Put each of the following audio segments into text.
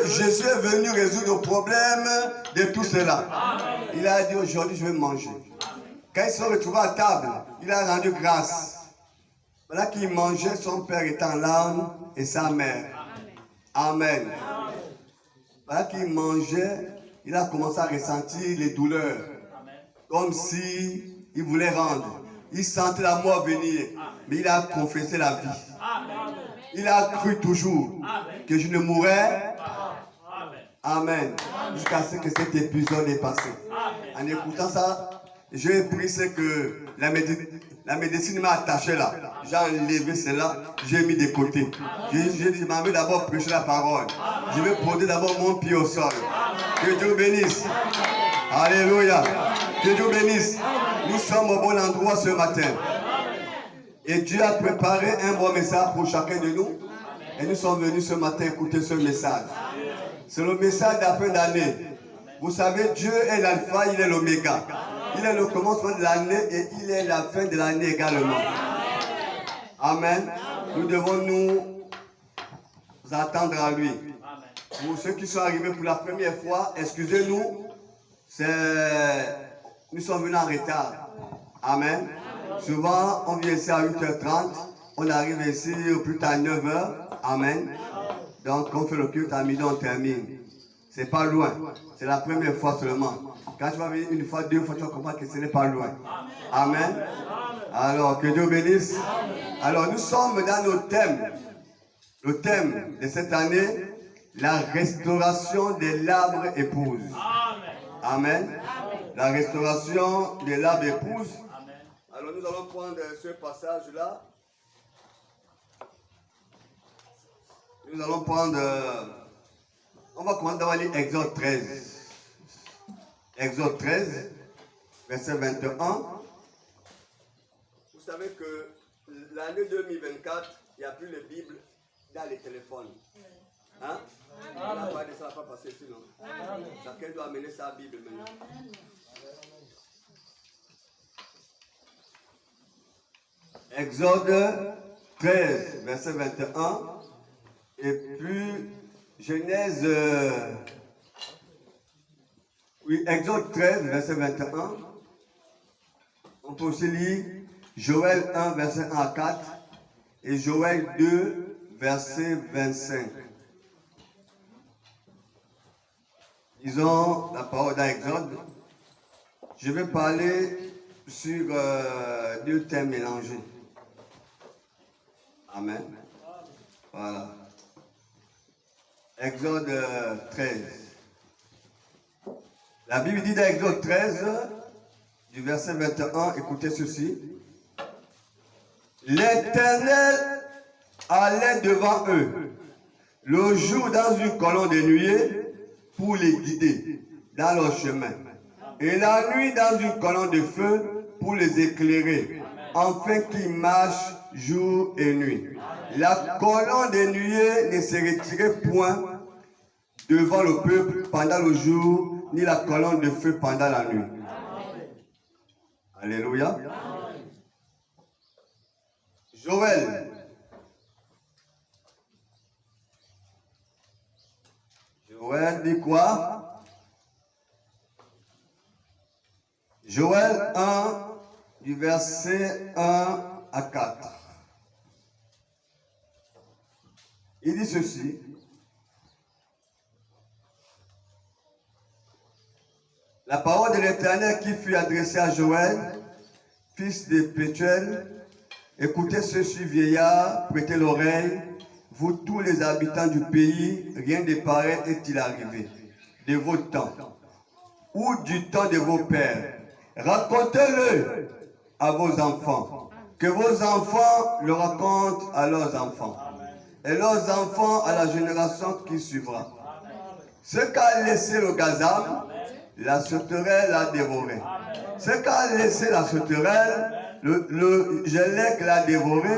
que Jésus est venu résoudre le problème de tout cela. Il a dit aujourd'hui je vais manger. Quand ils se sont retrouvés à table, il a rendu grâce. Voilà qu'il mangeait, son père était en larmes et sa mère. Amen. Voilà qu'il mangeait, il a commencé à ressentir les douleurs. Comme si il voulait rendre. Il sentait la mort venir. Mais il a confessé la vie. Il a cru toujours que je ne mourrais. Amen. Jusqu'à ce que cet épisode est passé. En écoutant ça, j'ai pris ce que la médecine m'a attaché là. J'ai enlevé cela, j'ai mis de côté. J'ai dit, je m'en vais d'abord prêcher la parole. Je vais poser d'abord mon pied au sol. Que Dieu bénisse. Alléluia. Que Dieu bénisse. Nous sommes au bon endroit ce matin. Et Dieu a préparé un bon message pour chacun de nous. Et nous sommes venus ce matin écouter ce message. C'est le message de la fin d'année. Vous savez, Dieu est l'alpha, il est l'oméga. Il est le commencement de l'année et il est la fin de l'année également. Amen. Nous devons nous attendre à lui. Pour ceux qui sont arrivés pour la première fois, excusez-nous. Nous sommes venus en retard. Amen. Souvent, on vient ici à 8h30. On arrive ici au plus tard à 9h. Amen. Donc, on fait le culte à midi, on termine. C'est pas loin. C'est la première fois seulement. Quand tu vas venir une fois, deux fois, tu vas comprendre que ce n'est pas loin. Amen. Alors, que Dieu bénisse. Alors, nous sommes dans nos thèmes. Le thème de cette année, la restauration de l'arbre épouse. Amen. La restauration de l'arbre épouse. Alors, nous allons prendre ce passage-là. Nous allons prendre... on va commencer à lire Exode 13. Exode 13, verset 21. Vous savez que l'année 2024, il n'y a plus de Bible dans les téléphones. Hein? La voix de ça ne va pas passer sinon. Chacun doit amener sa Bible maintenant. Exode 13, verset 21. Et puis, Genèse... oui, Exode 13, verset 21. On peut aussi lire Joël 1, verset 1 à 4. Et Joël 2, verset 25. Disons la parole d'Exode. Je vais parler sur deux thèmes mélangés. Amen. Voilà. Exode 13. La Bible dit dans Exode 13, du verset 21, écoutez ceci. L'Éternel allait devant eux, le jour dans une colonne de nuée, pour les guider dans leur chemin, et la nuit dans une colonne de feu, pour les éclairer, afin qu'ils marchent jour et nuit. La colonne de nuée ne se retirait point devant le peuple pendant le jour, ni la colonne de feu pendant la nuit. Alléluia. Joël. Joël dit quoi? Joël 1, du verset 1 à 4. Il dit ceci. La parole de l'Éternel qui fut adressée à Joël, fils de Pétuel. Écoutez ceci, vieillard, prêtez l'oreille, vous tous les habitants du pays, rien de pareil est-il arrivé de votre temps ou du temps de vos pères. Racontez-le à vos enfants, que vos enfants le racontent à leurs enfants, et leurs enfants à la génération qui suivra. Ce qu'a laissé le gazam, la sauterelle l'a dévoré. Ce qu'a laissé la sauterelle, le gélec l'a dévoré.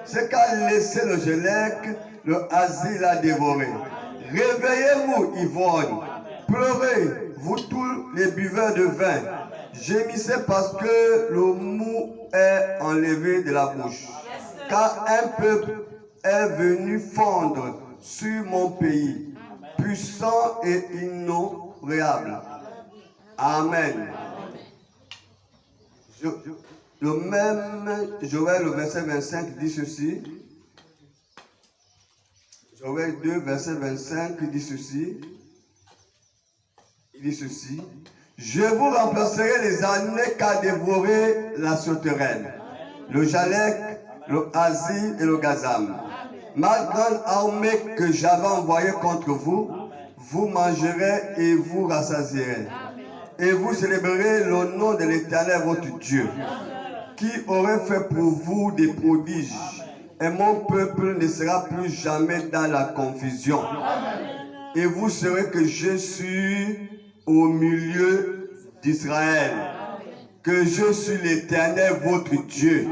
Ce qu'a laissé le gélec, le asile l'a dévoré. Réveillez-vous, ivrogne. Pleurez, vous tous les buveurs de vin. Gémissez parce que le mou est enlevé de la bouche. Car un peuple est venu fondre sur mon pays. puissant et innombrable. Amen. Le même Joël, le verset 25, dit ceci. Joël 2, verset 25, dit ceci. Il dit ceci. Je vous remplacerai les années qu'a dévoré la sauterelle, le jalek, le hasi et le gazam. Ma grande armée que j'avais envoyée contre vous, vous mangerez et vous rassasierez. Et vous célébrerez le nom de l'Éternel votre Dieu, qui aurait fait pour vous des prodiges. Et mon peuple ne sera plus jamais dans la confusion. Et vous saurez que je suis au milieu d'Israël, que je suis l'Éternel votre Dieu.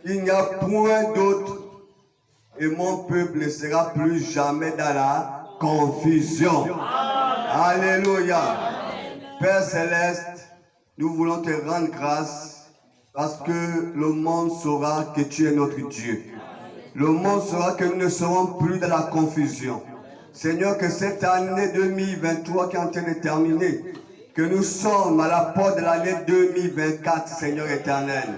Il n'y a point d'autre, et mon peuple ne sera plus jamais dans la confusion. Alléluia. Père Céleste, nous voulons te rendre grâce parce que le monde saura que tu es notre Dieu. Le monde saura que nous ne serons plus dans la confusion. Seigneur, que cette année 2023 qui est en train de terminer, que nous sommes à la porte de l'année 2024, Seigneur éternel.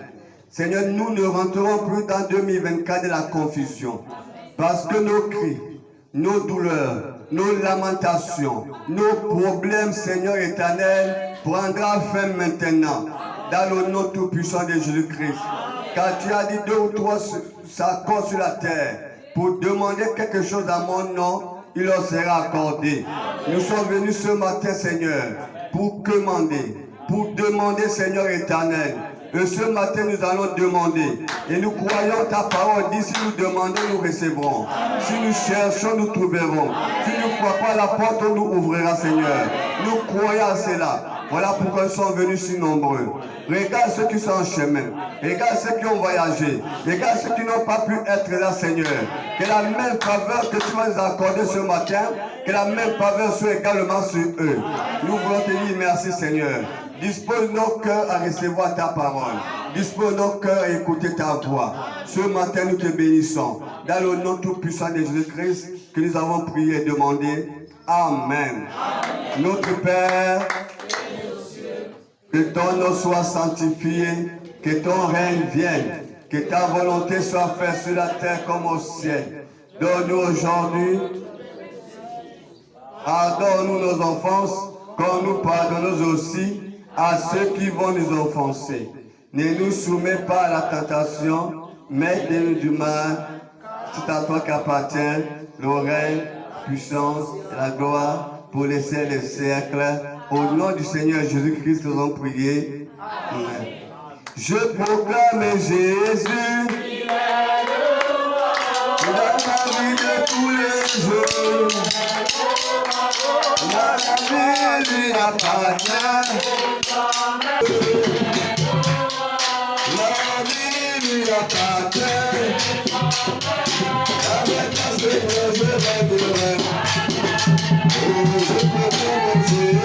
Seigneur, nous ne rentrerons plus dans 2024 de la confusion. Parce que nos cris, nos douleurs, nos lamentations, nos problèmes, Seigneur éternel, prendra fin maintenant. Dans le nom tout-puissant de Jésus-Christ. Car tu as dit 2 ou 3 s'accordent sur la terre pour demander quelque chose à mon nom, il leur sera accordé. Nous sommes venus ce matin, Seigneur, pour demander, Seigneur éternel. Et ce matin, nous allons demander. Et nous croyons ta parole. Dit, si nous demandons, nous recevrons. Si nous cherchons, nous trouverons. Si nous ne croyons pas à la porte, on nous ouvrira, Seigneur. Nous croyons à cela. Voilà pourquoi nous sommes venus si nombreux. Regarde ceux qui sont en chemin. Regarde ceux qui ont voyagé. Regarde ceux qui n'ont pas pu être là, Seigneur. Que la même faveur que tu vas nous accorder ce matin, que la même faveur soit également sur eux. Nous voulons te dire merci, Seigneur. Dispose nos cœurs à recevoir ta parole. Dispose nos cœurs à écouter ta voix. Ce matin, nous te bénissons. Dans le nom tout-puissant de Jésus-Christ, que nous avons prié et demandé. Amen. Notre Père, que ton nom soit sanctifié, que ton règne vienne, que ta volonté soit faite sur la terre comme au ciel. Donne-nous aujourd'hui, pardonne-nous nos offenses, comme nous pardonnons aussi à ceux qui vont nous offenser. Ne nous soumets pas à la tentation, mais donne-nous du mal. C'est à toi qu'appartient le règne, la puissance et la gloire pour les siècles des siècles. Au nom du Seigneur Jésus-Christ, nous avons prié. Amen. Je proclame Jésus. Il est le roi. La vie de tous les jours. La vie lui appartient. La vie lui appartient. Avec la sécurité, je rêverai. Je proclame Jésus.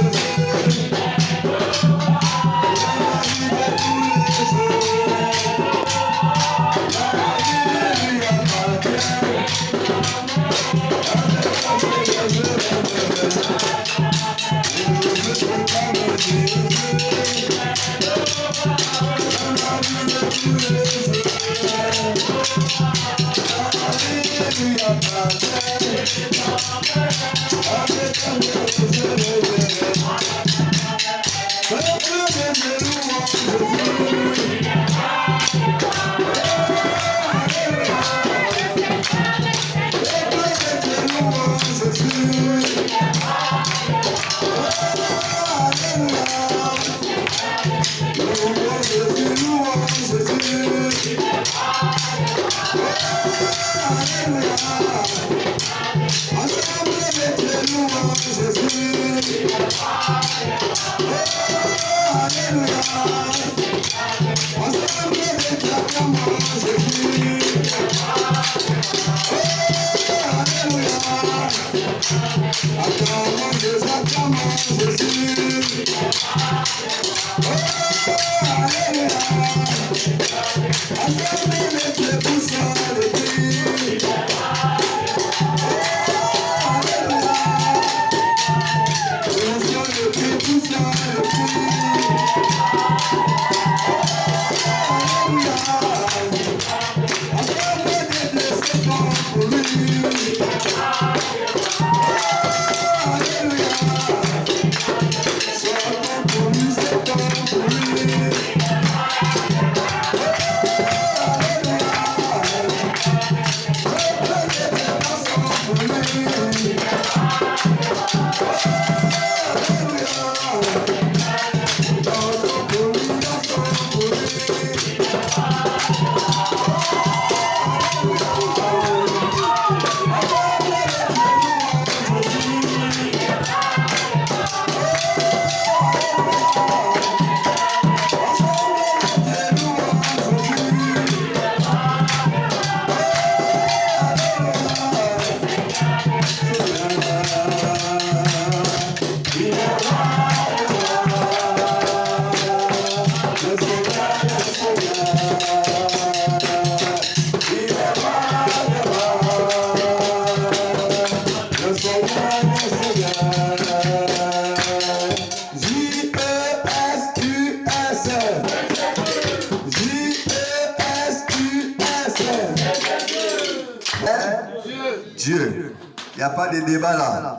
pas de débat là.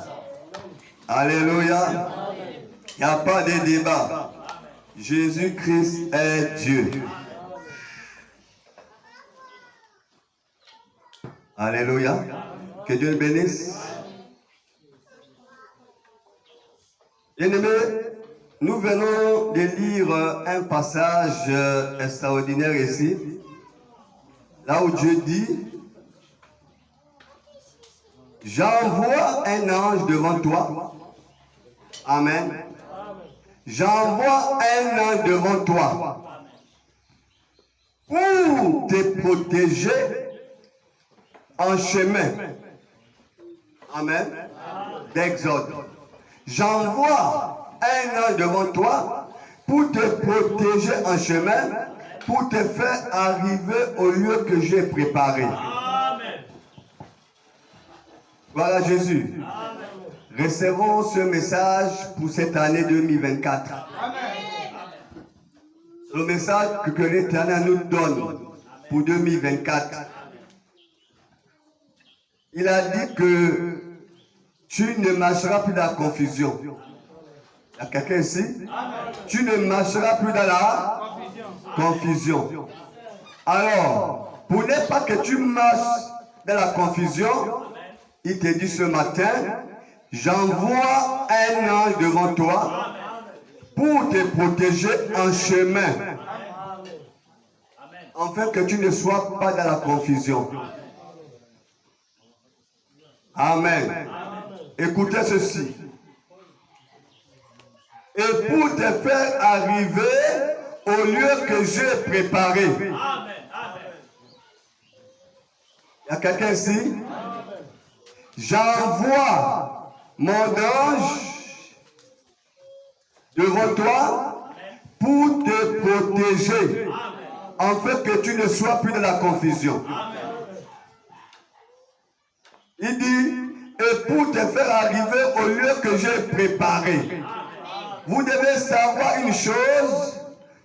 Alléluia. Il n'y a pas de débat. Jésus-Christ est Dieu. Alléluia. Que Dieu le bénisse. Bien-aimés, nous venons de lire un passage extraordinaire ici, là où Dieu dit, j'envoie un ange devant toi. Amen. J'envoie un ange devant toi pour te protéger en chemin. Amen. D'Exode. J'envoie un ange devant toi pour te protéger en chemin, pour te faire arriver au lieu que j'ai préparé. Amen. Voilà Jésus. Amen. Recevons ce message pour cette année 2024. Amen. Le message que l'Éternel nous donne pour 2024. Il a dit que tu ne marcheras plus dans la confusion. Il y a quelqu'un ici? Tu ne marcheras plus dans la confusion. Alors, pour ne pas que tu marches dans la confusion, il te dit ce matin, j'envoie un ange devant toi pour te protéger en chemin. Afin que tu ne sois pas dans la confusion. Amen. Écoutez ceci. Et pour te faire arriver au lieu que j'ai préparé. Amen. Il y a quelqu'un ici? J'envoie mon ange devant toi pour te protéger. Afin que tu ne sois plus dans la confusion. Il dit, et pour te faire arriver au lieu que j'ai préparé. Vous devez savoir une chose,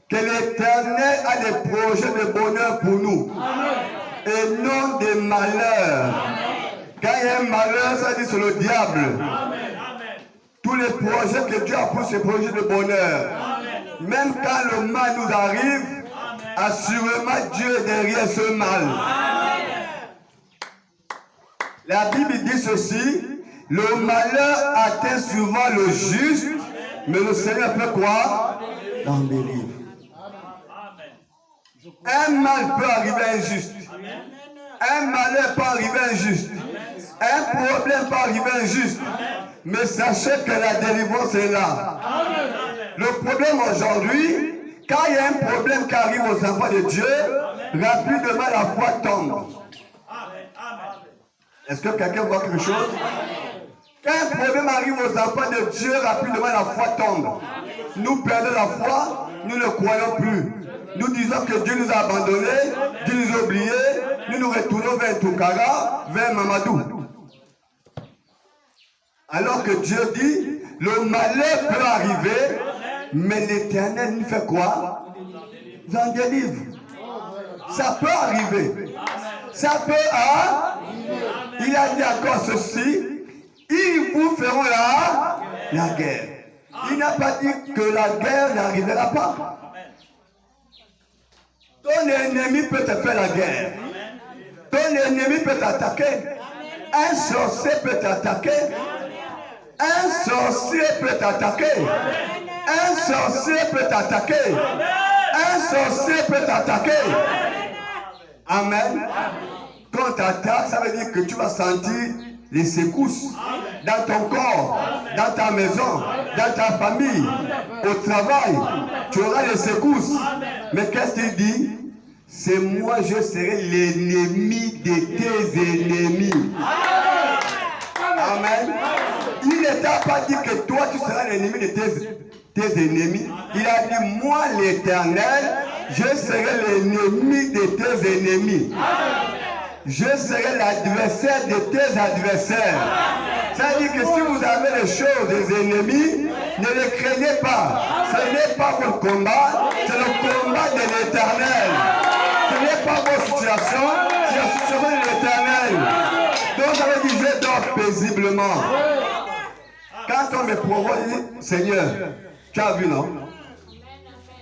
que l'Éternel a des projets de bonheur pour nous. Amen. Et non des malheurs. Amen. Quand il y a un malheur, ça dit c'est le diable. Amen. Tous les projets que Dieu a pour ces projets de bonheur. Amen. Même quand le mal nous arrive, amen, assurément Dieu est derrière ce mal. Amen. La Bible dit ceci, le malheur atteint souvent le juste, mais le Seigneur peut quoi? L'embellir. Un mal peut arriver à un juste. Un malheur peut arriver à un juste. Un problème peut arriver à un juste. Mais sachez que la délivrance est là. Le problème aujourd'hui, quand il y a un problème qui arrive aux enfants de Dieu, rapidement la foi tombe. Est-ce que quelqu'un voit quelque chose? Quand un problème arrive aux enfants de Dieu, rapidement la foi tombe. Nous perdons la foi, nous ne croyons plus. Nous disons que Dieu nous a abandonnés, Dieu nous a oubliés, nous nous retournons vers Toukara, vers Mamadou. Alors que Dieu dit, le malheur peut arriver, mais l'Éternel nous fait quoi? Nous en délivre. Ça peut arriver. Ça peut arriver. Il a dit encore ceci, ils vous feront la guerre. Il n'a pas dit que la guerre n'arrivera pas. Ton ennemi peut te faire la guerre. Ton ennemi peut t'attaquer. Un sorcier peut t'attaquer. Un sorcier peut t'attaquer. Un sorcier peut t'attaquer. Un sorcier peut t'attaquer. Amen. Quand on t'attaque, ça veut dire que tu vas sentir les secousses dans ton corps, dans ta maison, dans ta famille, au travail. Tu auras les secousses. Mais qu'est-ce qu'il dit? C'est moi, je serai l'ennemi de tes ennemis. Amen. Il ne t'a pas dit que toi, tu seras l'ennemi de tes ennemis. Il a dit, moi, l'Éternel, je serai l'ennemi de tes ennemis. Je serai l'adversaire de tes adversaires. Ça veut dire que si vous avez les choses des ennemis, ne les craignez pas. Ce n'est pas votre combat, c'est le combat de l'Éternel. Ce n'est pas votre situation, c'est la situation de l'Éternel. Donc ça veut dire je dors paisiblement. Quand on me provoque, il dit, Seigneur, tu as vu, non?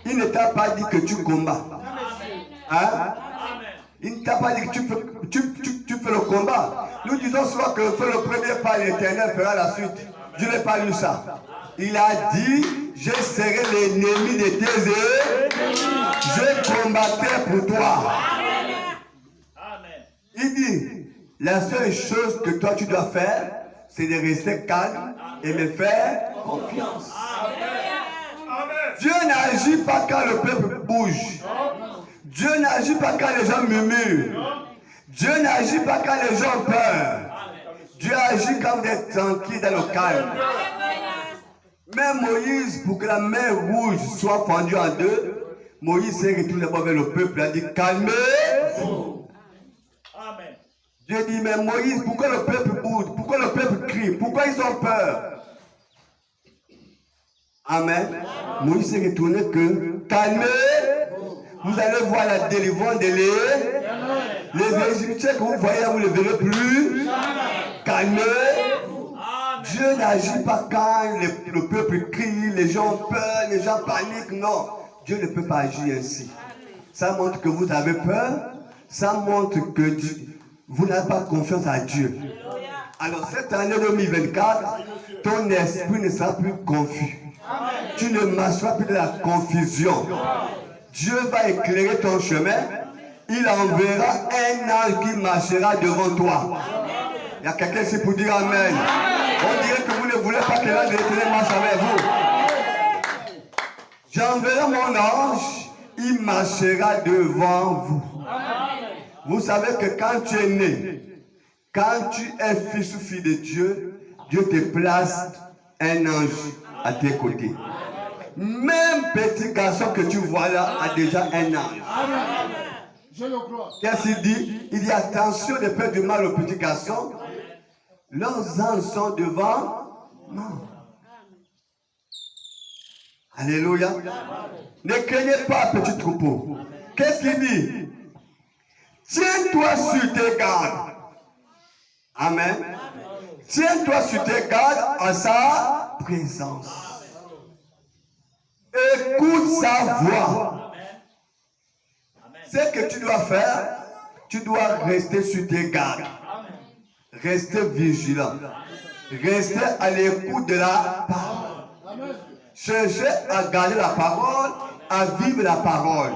Il ne t'a pas dit que tu combats. Hein? Il ne t'a pas dit que tu fais le combat. Nous disons souvent que fais le premier pas, l'Éternel fera la suite. Je n'ai pas lu ça. Il a dit, je serai l'ennemi de tes ennemis. Je combattrai pour toi. Il dit, la seule chose que toi tu dois faire, c'est de rester calme et me faire confiance. Dieu n'agit pas quand le peuple bouge. Dieu n'agit pas quand les gens murmurent. Dieu n'agit pas quand les gens ont peur. Dieu agit quand vous êtes tranquille dans le calme. Même Moïse, pour que la mer rouge soit fendue en deux, Moïse s'est retourné d'abord vers le peuple et a dit, calmez-vous. Dieu dit, mais Moïse, pourquoi le peuple bouge? Pourquoi le peuple crie? Pourquoi ils ont peur? Amen. Moïse s'est retourné que, calmez-vous. Vous allez voir la délivrance de les Égyptiens que vous voyez, vous ne les verrez plus. Calmez-vous. Dieu n'agit pas quand le peuple crie, les gens ont peur, les gens paniquent. Non, Dieu ne peut pas agir ainsi. Ça montre que vous avez peur. Ça montre que vous n'avez pas confiance à Dieu. Alors cette année 2024, ton esprit ne sera plus confus. Tu ne marcheras plus de la confusion. Dieu va éclairer ton chemin. Il enverra un ange qui marchera devant toi. Il y a quelqu'un ici pour dire Amen. On dirait que vous ne voulez pas que l'ange de l'Éternel marche avec vous. J'enverrai mon ange, il marchera devant vous. Vous savez que quand tu es né, quand tu es fils ou fille de Dieu, Dieu te place un ange à tes côtés. Même petit garçon que tu vois là a déjà un ange. Qu'est-ce qu'il dit? Il dit attention de faire du mal aux petits garçons. Leurs anges sont devant moi. Alléluia. Ne craignez pas, petit troupeau. Qu'est-ce qu'il dit? Tiens-toi sur tes gardes. Amen. Tiens-toi sur tes gardes en sa présence. Écoute sa voix. Ce que tu dois faire, tu dois rester sur tes gardes. Rester vigilant. Rester à l'écoute de la parole. Chercher à garder la parole, à vivre la parole.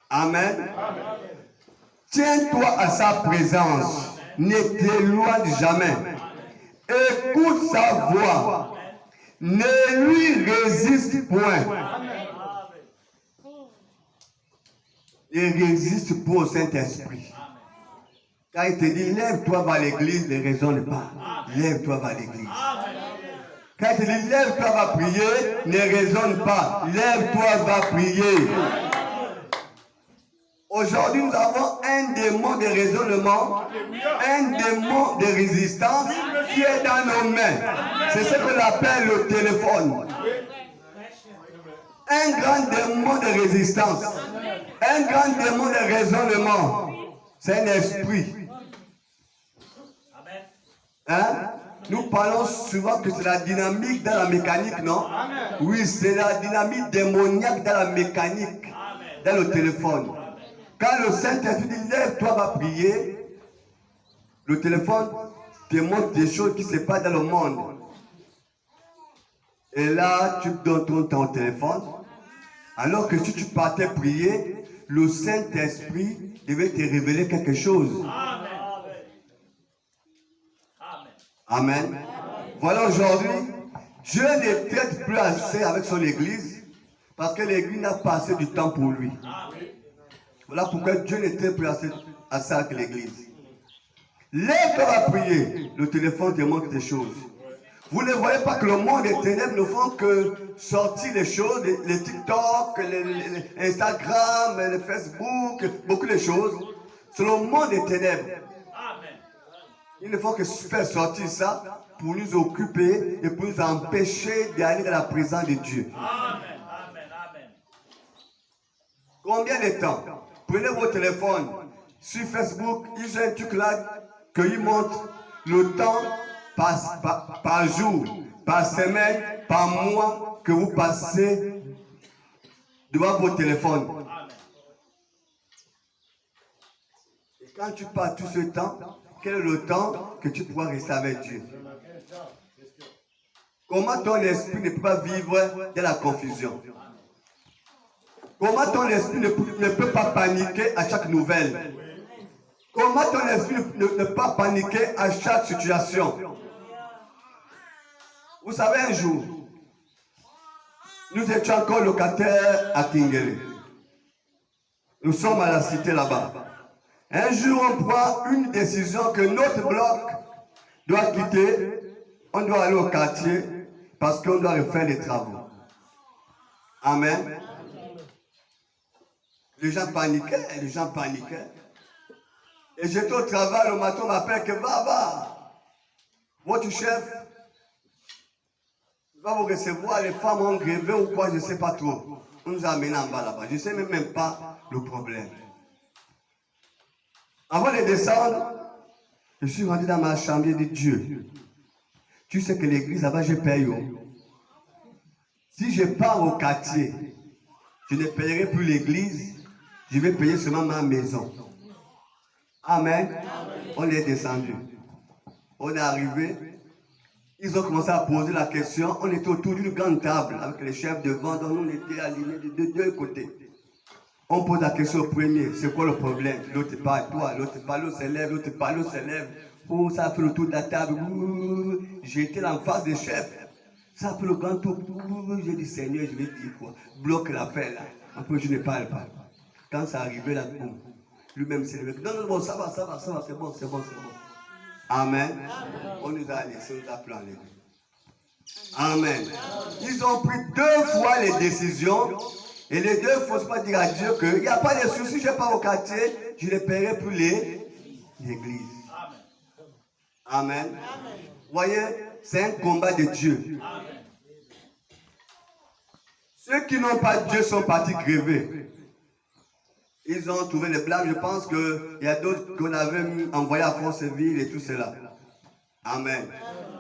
Amen. Tiens-toi à sa présence. Ne t'éloigne jamais. Écoute sa voix. Ne lui résiste point. Ne résiste point au Saint-Esprit. Quand il te dit, lève-toi vers l'église, ne raisonne pas. Lève-toi vers l'église. Quand il te dit, lève-toi va prier, ne raisonne pas. Lève-toi va prier. Aujourd'hui, nous avons un démon de raisonnement, un démon de résistance qui est dans nos mains. C'est ce qu'on appelle le téléphone. Un grand démon de résistance, un grand démon de raisonnement. C'est un esprit. Hein? Nous parlons souvent que c'est la dynamique dans la mécanique, non? Oui, c'est la dynamique démoniaque dans la mécanique, dans le téléphone. Quand le Saint-Esprit dit, lève-toi, va prier, le téléphone te montre des choses qui se passent dans le monde. Et là, tu donnes ton téléphone. Alors que si tu partais prier, le Saint-Esprit devait te révéler quelque chose. Amen. Voilà aujourd'hui, Dieu ne traite plus assez avec son Église parce que l'Église n'a pas assez du temps pour lui. Voilà pourquoi Dieu ne traite plus assez avec l'Église. Lève-toi à prier, le téléphone te montre des choses. Vous ne voyez pas que le monde des ténèbres ne font que sortir les choses, les TikTok, les Instagram, les Facebook, beaucoup de choses. C'est le monde des ténèbres. Il ne faut que faire sortir ça pour nous occuper et pour nous empêcher d'aller dans la présence de Dieu. Amen. Amen. Combien de temps? Prenez vos téléphones sur Facebook, ils ont un truc là, qu'il montre le temps par jour, par semaine, par mois que vous passez devant vos téléphones. Et quand tu passes tout ce temps, quel est le temps que tu pourras rester avec Dieu? Comment ton esprit ne peut pas vivre dans la confusion? Comment ton esprit ne peut pas paniquer à chaque nouvelle? Comment ton esprit ne peut pas paniquer à chaque situation? Vous savez, un jour, nous étions encore locataires à Kingere. Nous sommes à la cité là-bas. Un jour, on prend une décision que notre bloc doit quitter. On doit aller au quartier parce qu'on doit refaire les travaux. Amen. Les gens paniquaient, Et j'étais au travail, le matin, on m'appelle que va. Votre chef va vous recevoir, les femmes ont grévé ou quoi, je ne sais pas trop. On nous a amenés en bas là-bas. Je ne sais même pas le problème. Avant de descendre, je suis rentré dans ma chambre et j'ai dit, Dieu, tu sais que l'église là-bas, je paye. Si je pars au quartier, je ne payerai plus l'église, je vais payer seulement ma maison. Amen. On est descendu. On est arrivé. Ils ont commencé à poser la question. On était autour d'une grande table avec les chefs devant, donc on était alignés de deux côtés. On pose la question au premier, c'est quoi le problème? L'autre parle, toi, l'autre parle, l'autre s'élève, l'autre parle, l'autre s'élève. Oh, ça a fait le tour de la table. J'étais en face des chefs. Ça a fait le grand tour. J'ai dit, Seigneur, je vais dire quoi? Bloque l'affaire là. Après, je ne parle pas. Quand ça arrivait là, lui-même s'est levé. Non, ça va, c'est bon. Amen. On nous a laissé, on nous a planté. Amen. Ils ont pris 2 fois les décisions. Et les 2 fois, il ne faut pas dire à Dieu qu'il n'y a pas de soucis, je ne vais pas au quartier, je ne paierai plus l'église. Amen. Vous voyez, c'est un combat de Dieu. Amen. Ceux qui n'ont pas Dieu sont partis gréver. Ils ont trouvé les blâmes. Je pense qu'il y a d'autres qu'on avait envoyés à Franceville et tout cela. Amen.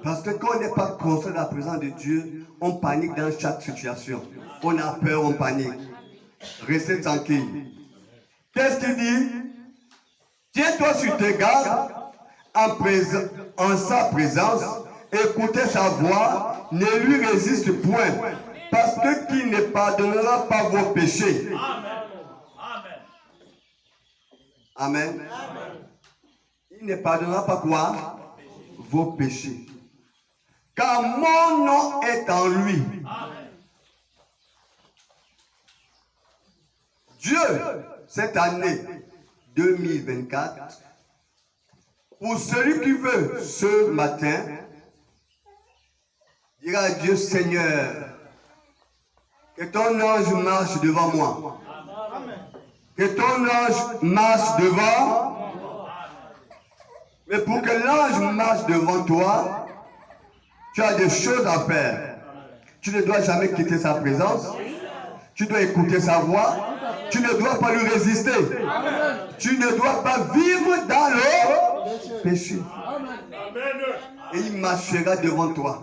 Parce que quand on n'est pas conscient de la présence de Dieu, on panique dans chaque situation. On a peur, on panique. Restez tranquille. Qu'est-ce qu'il dit? Tiens-toi sur tes gardes en sa présence, écoutez sa voix, ne lui résiste point, parce que qui ne pardonnera pas vos péchés. Amen. Il ne pardonnera pas quoi? Vos péchés. Car mon nom est en lui. Dieu, cette année 2024, pour celui qui veut ce matin, dira à Dieu, Seigneur, que ton ange marche devant moi. Que ton ange marche devant. Mais pour que l'ange marche devant toi, tu as des choses à faire. Tu ne dois jamais quitter sa présence. Tu dois écouter sa voix. Tu ne dois pas lui résister. Tu ne dois pas vivre dans le péché. Et il marchera devant toi.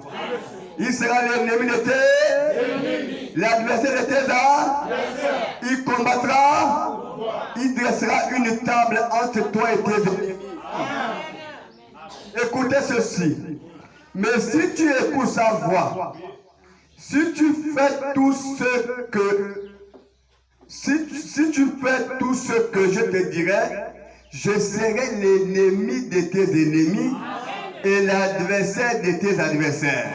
Il sera l'ennemi de tes, l'adversaire de tes âmes. Il combattra. Il dressera une table entre toi et tes ennemis. Écoutez ceci. Mais si tu écoutes sa voix, si tu fais tout ce que si tu fais tout ce que je te dirai, je serai l'ennemi de tes ennemis et l'adversaire de tes adversaires.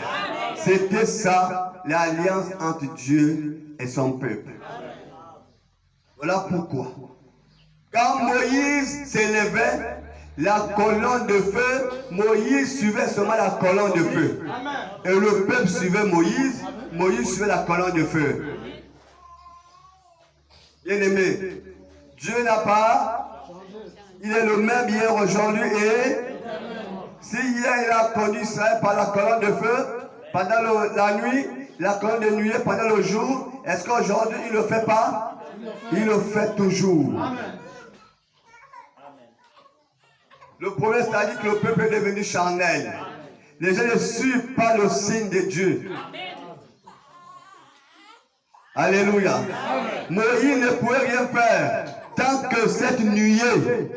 C'était ça, l'alliance entre Dieu et son peuple. Voilà pourquoi. Quand Moïse s'élevait, la colonne de feu, Moïse suivait seulement la colonne de feu. Et le peuple suivait Moïse, Moïse suivait la colonne de feu. Bien-aimé, Dieu n'a pas, il est le même hier, aujourd'hui et si hier il a conduit Israël par la colonne de feu, pendant la nuit, la colonne de nuée pendant le jour, est-ce qu'aujourd'hui il ne le fait pas? Il le fait toujours. Le problème, c'est-à-dire que le peuple est devenu charnel. Les gens ne suivent pas le signe de Dieu. Alléluia. Moïse ne pouvait rien faire tant que cette nuée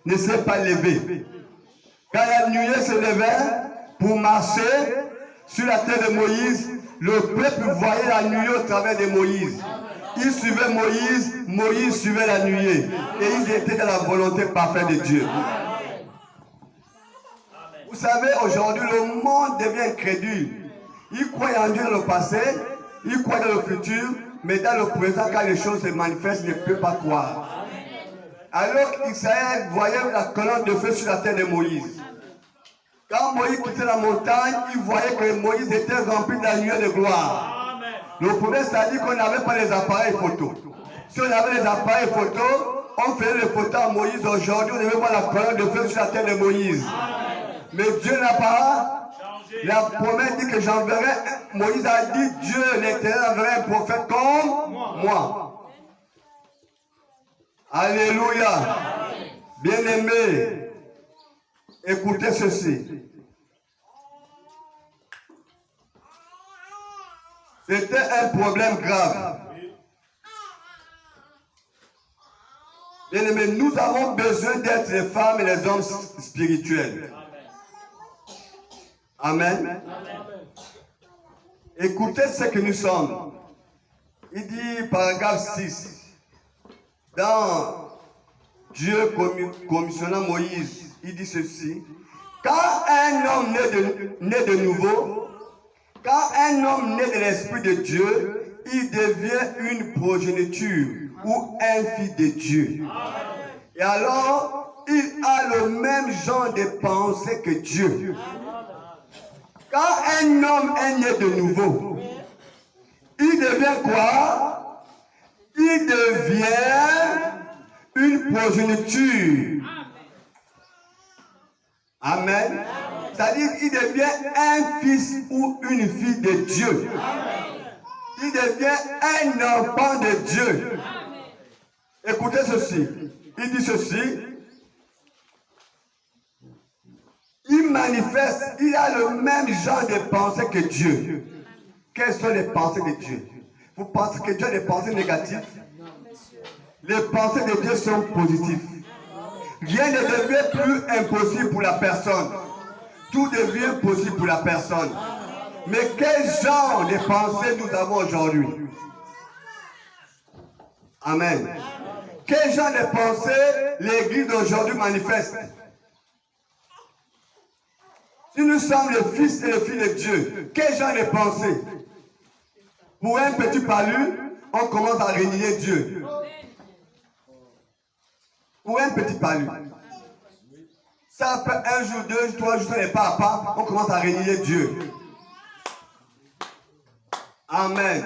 ne s'est pas levée. Quand la nuée se levait pour marcher sur la terre de Moïse, le peuple voyait la nuée au travers de Moïse. Ils suivaient Moïse, Moïse suivait la nuée. Et ils étaient dans la volonté parfaite de Dieu. Vous savez, aujourd'hui, le monde devient incrédule. Il croit en Dieu dans le passé, il croit dans le futur, mais dans le présent, quand les choses se manifestent, il ne peut pas croire. Alors qu'Israël voyait la colonne de feu sur la terre de Moïse. Quand Moïse quittait la montagne, il voyait que Moïse était rempli de la nuée de gloire. Le problème, c'est-à-dire qu'on n'avait pas les appareils photo. Si on avait les appareils photo, on faisait les photos à Moïse. Aujourd'hui, on devait voir la colonne de feu sur la terre de Moïse. Mais Dieu n'a pas. La promesse dit que j'enverrai. Moïse a dit, Dieu, l'Éternel, enverra un prophète comme moi. Alléluia. Bien-aimés, écoutez ceci. C'était un problème grave. Bien-aimés, nous avons besoin d'être les femmes et les hommes spirituels. Amen. Écoutez ce que nous sommes. Il dit, paragraphe 6, dans Dieu commissionnant Moïse, il dit ceci: quand un homme naît de nouveau, quand un homme naît de l'Esprit de Dieu, il devient une progéniture ou un fils de Dieu. Et alors, il a le même genre de pensée que Dieu. Quand un homme est né de nouveau, il devient quoi? Il devient une progéniture. Amen. C'est-à-dire qu'il devient un fils ou une fille de Dieu. Il devient un enfant de Dieu. Écoutez ceci. Il dit ceci. Il manifeste, il a le même genre de pensée que Dieu. Quelles sont les pensées de Dieu? Vous pensez que Dieu a des pensées négatives? Les pensées de Dieu sont positives. Rien ne devient plus impossible pour la personne. Tout devient possible pour la personne. Mais quel genre de pensée nous avons aujourd'hui? Amen. Quel genre de pensée l'Église d'aujourd'hui manifeste? Si nous sommes les fils et les filles de Dieu, quel genre de pensée? Pour un petit palu, on commence à renier Dieu. Pour un petit palu. Ça peut un jour, 2 jours, 3 jours, ça n'est pas à pas, on commence à renier Dieu. Amen.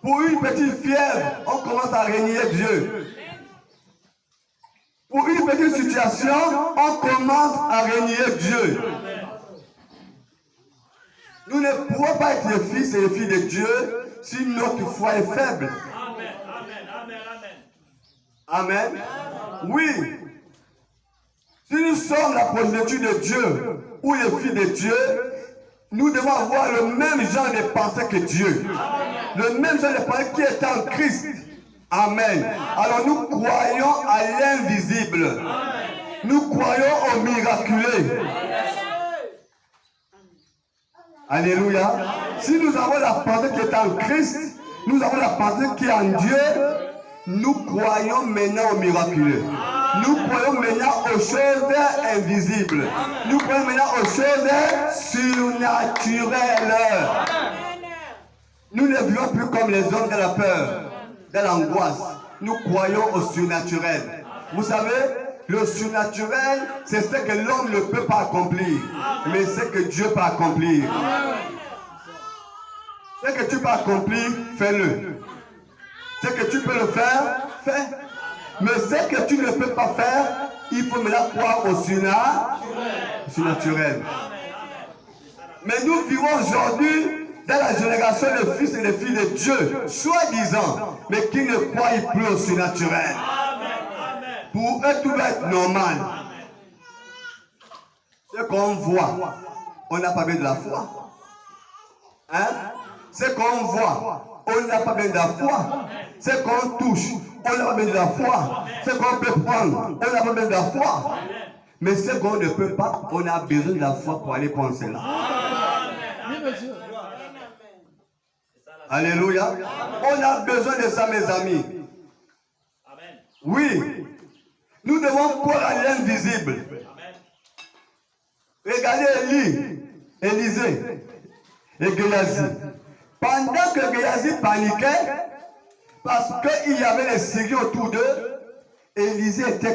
Pour une petite fièvre, on commence à renier Dieu. Pour une petite situation, on commence à renier Dieu. Nous ne pouvons pas être les fils et les filles de Dieu si notre foi est faible. Amen. Oui. Si nous sommes la progéniture de Dieu ou les filles de Dieu, nous devons avoir le même genre de pensée que Dieu. Le même genre de pensée qui est en Christ. Amen. Alors nous croyons à l'invisible. Nous croyons au miraculé. Alléluia. Si nous avons la pensée qui est en Christ, nous avons la pensée qui est en Dieu, nous croyons maintenant au miraculé. Nous croyons maintenant aux choses invisibles. Nous croyons maintenant aux choses surnaturelles. Nous ne vivons plus comme les hommes de la peur, de l'angoisse. Nous croyons au surnaturel. Vous savez, le surnaturel, c'est ce que l'homme ne peut pas accomplir, mais ce que Dieu peut accomplir. Ce que tu peux accomplir, fais-le. Ce que tu peux le faire, fais. Mais ce que tu ne peux pas faire, il faut maintenant croire au surnaturel. Mais nous vivons aujourd'hui dans la génération des fils et des filles de Dieu, soi-disant, mais qui ne croient plus au surnaturel. Pour eux, tout va être normal. Ce qu'on voit, on n'a pas besoin de la foi. Hein? Ce qu'on voit, on n'a pas besoin de la foi. Ce qu'on touche, on n'a pas besoin de la foi. Ce qu'on peut prendre, on n'a pas besoin de la foi. Mais ce qu'on ne peut pas, on a besoin de la foi pour aller prendre cela. Alléluia. On a besoin de ça, mes amis. Oui. Nous devons croire à l'invisible. Regardez Élisée et Géasi. Pendant que Géasi paniquait, parce qu'il y avait les Syriens autour d'eux, Élisée était